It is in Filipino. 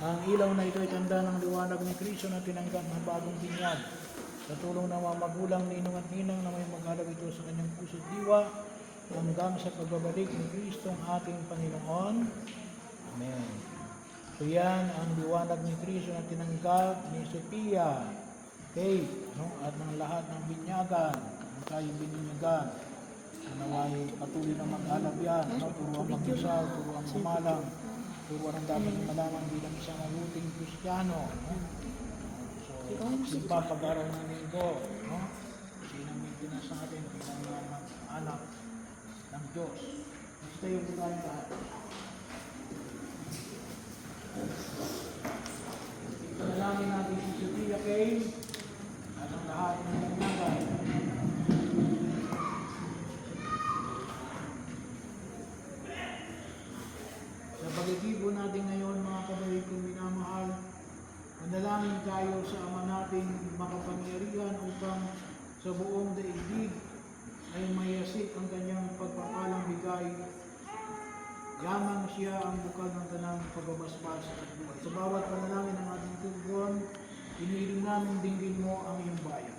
Ang ilaw na ito ay tanda ng liwanag ni Kristo na tinanggap ng bagong binyag. Sa tulong ng mga magulang, ninong at ninang na may mag-alab ito sa kanyang puso at diwa hanggang sa pagbabalik ni Kristo ang ating Panginoon. Amen. So yan ang liwanag ni Kristo na tinanggap ni Sophia, Kate, at ng lahat ng binyagan, ang tayong bininyagan. Naway patuloy na mag-alab yan, turuan mag-isal, turuan kumalang, turuan ang dapat malaman bilang isang mabuting Kristiyano. So, ipapag-araw ng linggo, sinang maintenance sa atin bilang mga anak ng Diyos. Basta yung tayo lahat. Panalangin natin si Sophia Kay at ang lahat ng binyagan. Sa pag-iibo natin ngayon, mga kapatid kong minamahal, manalangin tayo sa Ama nating makapangyarihan upang sa buong daigdig ay mayasik ang kanyang pagpapalang bigay. Yamang siya ang bukal ng tanang pagbabasbas at buhay. Sa bawat panalangin ng ating tugon, iniiling namin dinggin mo ang iyong bayan.